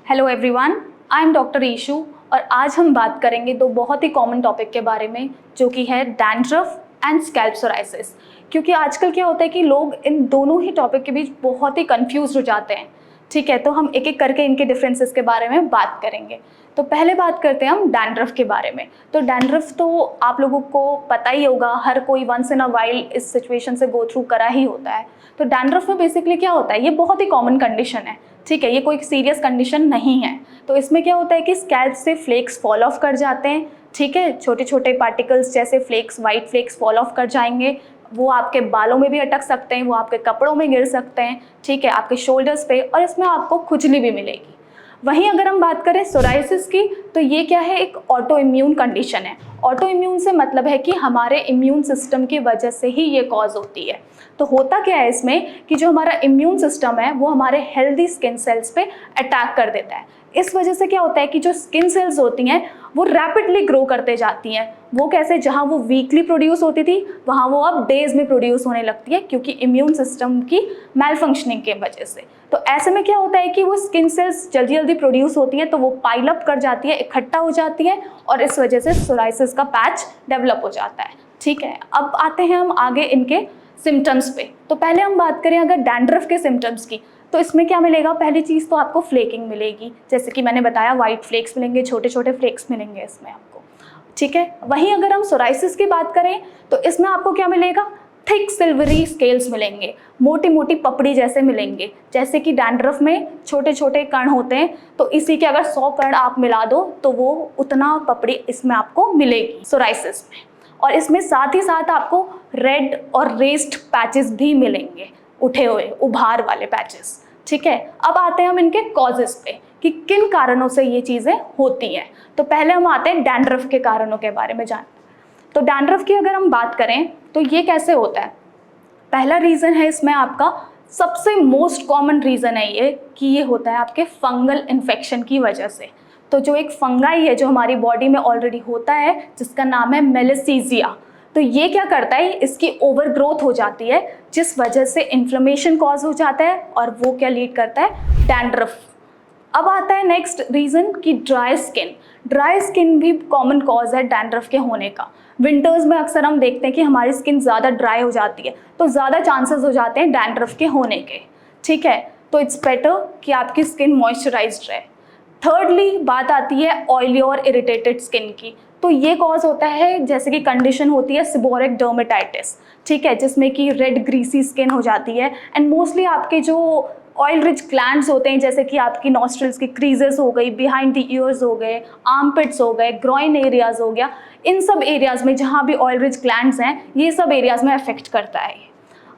Hello everyone, I am doctor Ishu और आज हम बात करेंगे दो बहुत ही कॉमन टॉपिक के बारे में जो कि है डैंड्रफ एंड स्कैल्प सोराइसिस। क्योंकि आजकल क्या होता है कि लोग इन दोनों ही टॉपिक के बीच बहुत ही कंफ्यूज हो जाते हैं। ठीक है, तो हम एक एक करके इनके डिफरेंसेस के बारे में बात करेंगे। तो पहले बात करते हैं हम डैंड्रफ के बारे में। तो डैंड्रफ तो आप लोगों को पता ही होगा, हर कोई वंस इन अ वाइल इस सिचुएशन से गो थ्रू करा ही होता है। तो डैंड्रफ में बेसिकली क्या होता है, ये बहुत ही कॉमन कंडीशन है। ठीक है, ये कोई सीरियस कंडीशन नहीं है। तो इसमें क्या होता है कि स्कैल्प से फ्लेक्स फॉल ऑफ कर जाते हैं। ठीक है, छोटे छोटे पार्टिकल्स जैसे flakes, white flakes fall off कर जाएंगे। वो आपके बालों में भी अटक सकते हैं, वो आपके कपड़ों में गिर सकते हैं। ठीक है, आपके शोल्डर्स पे, और इसमें आपको खुजली भी मिलेगी। वहीं अगर हम बात करें सोराइसिस की, तो ये क्या है, एक ऑटो इम्यून कंडीशन है। ऑटो इम्यून से मतलब है कि हमारे इम्यून सिस्टम की वजह से ही ये कॉज होती है। तो होता क्या है इसमें कि जो हमारा इम्यून सिस्टम है वो हमारे हेल्दी स्किन सेल्स पे अटैक कर देता है। इस वजह से क्या होता है कि जो स्किन सेल्स होती हैं वो रैपिडली ग्रो करते जाती हैं। वो कैसे, जहाँ वो वीकली प्रोड्यूस होती थी वहाँ वो अब डेज में प्रोड्यूस होने लगती है, क्योंकि इम्यून सिस्टम की मैल फंक्शनिंग की वजह से। तो ऐसे में क्या होता है कि वो स्किन सेल्स जल्दी जल्दी प्रोड्यूस होती हैं, तो वो पाइल अप कर जाती है, इकट्ठा हो जाती है, और इस वजह से सोराइसिस का पैच डेवलप हो जाता है। ठीक है, अब आते हैं हम आगे इनके सिम्टम्स पे। तो पहले हम बात करें अगर डैंड्रफ के सिम्टम्स की, तो इसमें क्या मिलेगा, पहली चीज़ तो आपको फ्लेकिंग मिलेगी। जैसे कि मैंने बताया, वाइट फ्लेक्स मिलेंगे, छोटे छोटे फ्लेक्स मिलेंगे इसमें आपको। ठीक है, वहीं अगर हम सोराइसिस की बात करें तो इसमें आपको क्या मिलेगा, थिक सिल्वरी स्केल्स मिलेंगे, मोटी मोटी पपड़ी जैसे मिलेंगे। जैसे कि डैंड्रफ में छोटे छोटे कण होते हैं, तो इसी के अगर 100 कण आप मिला दो तो वो उतना पपड़ी इसमें आपको मिलेगी सोराइसिस में। और इसमें साथ ही साथ आपको रेड और रेस्ड पैचेस भी मिलेंगे, उठे हुए उभार वाले पैचेस। ठीक है, अब आते हैं हम इनके कॉजेस पे कि किन कारणों से ये चीज़ें होती हैं। तो पहले हम आते हैं डैंड्रफ के कारणों के बारे में जान। तो डैंड्रफ की अगर हम बात करें तो ये कैसे होता है। पहला रीज़न है इसमें आपका, सबसे मोस्ट कॉमन रीज़न है ये कि ये होता है आपके फंगल इन्फेक्शन की वजह से। तो जो एक फंगाई है जो हमारी बॉडी में ऑलरेडी होता है, जिसका नाम है मेलिसीजिया, तो ये क्या करता है, इसकी ओवर ग्रोथ हो जाती है, जिस वजह से इन्फ्लेमेशन कॉज हो जाता है, और वो क्या लीड करता है, डैंड्रफ। अब आता है नेक्स्ट रीज़न कि ड्राई स्किन। ड्राई स्किन भी कॉमन कॉज है डैंड्रफ के होने का। विंटर्स में अक्सर हम देखते हैं कि हमारी स्किन ज़्यादा ड्राई हो जाती है, तो ज़्यादा चांसेस हो जाते हैं डैंड्रफ के होने के। ठीक है, तो इट्स बेटर कि आपकी स्किन मॉइस्चराइज्ड रहे। थर्डली बात आती है ऑयली और इरिटेटेड स्किन की। तो ये कॉज होता है, जैसे कि कंडीशन होती है सिबोरिक डर्मेटाइटिस। ठीक है, जिसमें कि रेड ग्रीसी स्किन हो जाती है, एंड मोस्टली आपके जो ऑयल रिच ग्लैंड्स होते हैं, जैसे कि आपकी नॉस्ट्रल्स की क्रीजेस हो गई, बिहाइंड द ईयर्स हो गए, आर्मपिट्स हो गए, ग्रॉइन एरियाज हो गया, इन सब एरियाज में जहाँ भी ऑयल रिच ग्लैंड्स हैं, ये सब एरियाज में अफेक्ट करता है।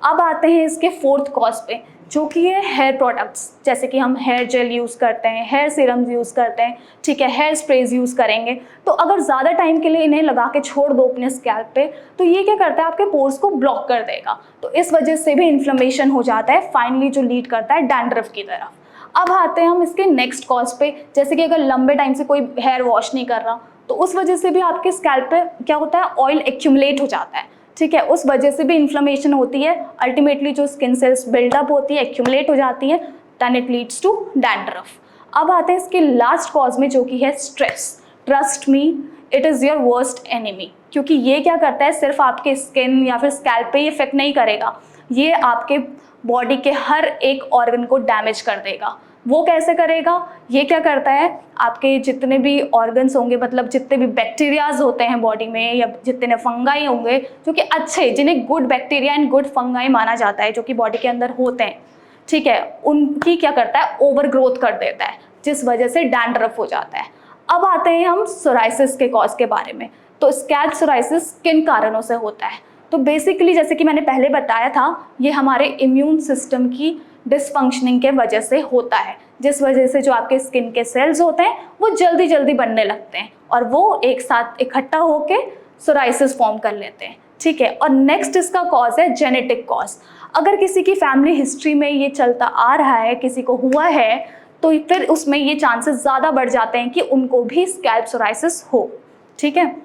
अब आते हैं इसके फोर्थ कॉज पे, जो कि है हेयर प्रोडक्ट्स। जैसे कि हम हेयर जेल यूज़ करते हैं, हेयर सीरम्स यूज़ करते हैं, ठीक है, हेयर स्प्रेज यूज़ करेंगे, तो अगर ज़्यादा टाइम के लिए इन्हें लगा के छोड़ दो अपने स्कैल्प पे, तो ये क्या करता है, आपके पोर्स को ब्लॉक कर देगा। तो इस वजह से भी इन्फ्लेमेशन हो जाता है, फाइनली जो लीड करता है डैंड्रफ की तरफ। अब आते हैं हम इसके नेक्स्ट कॉज पे, जैसे कि अगर लंबे टाइम से कोई हेयर वॉश नहीं कर रहा, तो उस वजह से भी आपके स्कैल्प पे क्या होता है, ऑयल एक्यूमुलेट हो जाता है। ठीक है, उस वजह से भी इन्फ्लेमेशन होती है। अल्टीमेटली जो स्किन सेल्स बिल्डअप होती है, एक्यूमुलेट हो जाती है, then it leads to dandruff. अब आते हैं इसके लास्ट कॉज में, जो कि है stress. Trust me, it is your worst enemy. क्योंकि ये क्या करता है, सिर्फ आपके स्किन या फिर स्कैल्प पे ही इफेक्ट नहीं करेगा, ये आपके बॉडी के हर एक ऑर्गन को डैमेज कर देगा। वो कैसे करेगा, ये क्या करता है, आपके जितने भी ऑर्गन्स होंगे, मतलब जितने भी बैक्टीरियाज होते हैं बॉडी में, या जितने फंगाई होंगे जो कि अच्छे, जिन्हें good bacteria and good fungi माना जाता है, जो कि बॉडी के अंदर होते हैं, ठीक है, उनकी क्या करता है, ओवर ग्रोथ कर देता है, जिस वजह से डैंड्रफ हो जाता है। अब आते हैं हम सोराइसिस के कॉज के बारे में। तो स्कैल्प सोराइसिस किन कारणों से होता है। तो बेसिकली जैसे कि मैंने पहले बताया था, ये हमारे इम्यून सिस्टम की डिसफंक्शनिंग के वजह से होता है, जिस वजह से जो आपके स्किन के सेल्स होते हैं वो जल्दी जल्दी बनने लगते हैं, और वो एक साथ इकट्ठा होके सोराइसिस फॉर्म कर लेते हैं। ठीक है, और नेक्स्ट इसका कॉज है जेनेटिक कॉज। अगर किसी की फैमिली हिस्ट्री में ये चलता आ रहा है, किसी को हुआ है, तो फिर उसमें ये चांसेस ज़्यादा बढ़ जाते हैं कि उनको भी स्कैल्प सोराइसिस हो। ठीक है,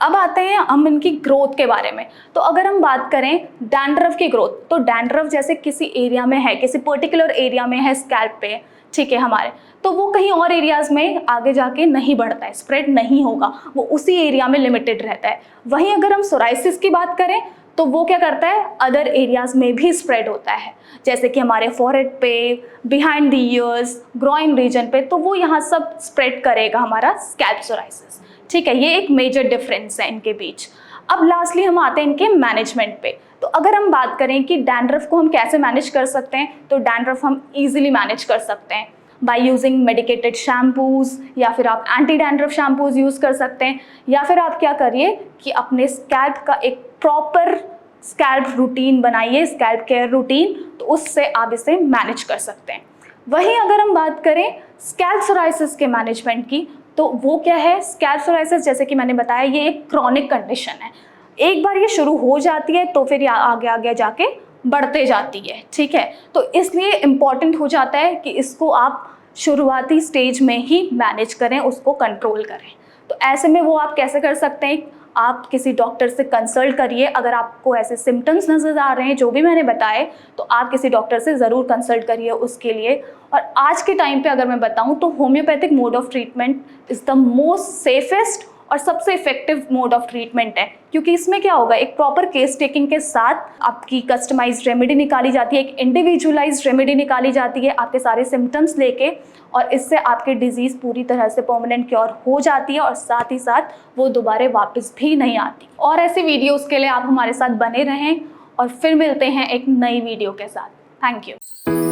अब आते हैं हम इनकी ग्रोथ के बारे में। तो अगर हम बात करें डैंड्रफ की ग्रोथ, तो डैंड्रफ जैसे किसी एरिया में है, किसी पर्टिकुलर एरिया में है स्कैल्प पे, ठीक है हमारे, तो वो कहीं और एरियाज में आगे जाके नहीं बढ़ता है, स्प्रेड नहीं होगा, वो उसी एरिया में लिमिटेड रहता है। वहीं अगर हम सोराइसिस की बात करें तो वो क्या करता है, अदर एरियाज में भी स्प्रेड होता है, जैसे कि हमारे फॉरहेड पे, behind the ears, groin region पे, तो वो यहाँ सब स्प्रेड करेगा हमारा स्कैल्प सोराइसिस। ठीक है, ये एक मेजर डिफरेंस है इनके बीच। अब लास्टली हम आते हैं इनके मैनेजमेंट पे। तो अगर हम बात करें कि डैंड्रफ को हम कैसे मैनेज कर सकते हैं, तो डैंड्रफ हम इजीली मैनेज कर सकते हैं बाय यूजिंग मेडिकेटेड शैम्पूज, या फिर आप एंटी डैंड्रफ शैम्पूज यूज़ कर सकते हैं, या फिर आप क्या करिए कि अपने स्कैल्प का एक प्रॉपर स्कैल्प रूटीन बनाइए, स्कैल्प केयर रूटीन, तो उससे आप इसे मैनेज कर सकते हैं। वहीं अगर हम बात करें स्कैल्प सोराइसिस के मैनेजमेंट की, तो वो क्या है, स्कैल्प सोराइसिस जैसे कि मैंने बताया ये एक क्रॉनिक कंडीशन है। एक बार ये शुरू हो जाती है तो फिर आगे आगे जाके बढ़ते जाती है, ठीक है। तो इसलिए इम्पॉर्टेंट हो जाता है कि इसको आप शुरुआती स्टेज में ही मैनेज करें, उसको कंट्रोल करें। तो ऐसे में वो आप कैसे कर सकते हैं, आप किसी डॉक्टर से कंसल्ट करिए। अगर आपको ऐसे सिम्टम्स नज़र आ रहे हैं जो भी मैंने बताए, तो आप किसी डॉक्टर से ज़रूर कंसल्ट करिए उसके लिए। और आज के टाइम पे अगर मैं बताऊं तो homeopathic mode of treatment is the most safest और सबसे इफेक्टिव मोड ऑफ ट्रीटमेंट है, क्योंकि इसमें क्या होगा, एक प्रॉपर केस टेकिंग के साथ आपकी कस्टमाइज्ड रेमेडी निकाली जाती है, एक इंडिविजुअलाइज्ड रेमेडी निकाली जाती है आपके सारे सिम्टम्स लेके, और इससे आपकी डिजीज़ पूरी तरह से परमानेंट क्योर हो जाती है, और साथ ही साथ वो दोबारा वापस भी नहीं आती। और ऐसी वीडियोज़ के लिए आप हमारे साथ बने रहें, और फिर मिलते हैं एक नई वीडियो के साथ। Thank you.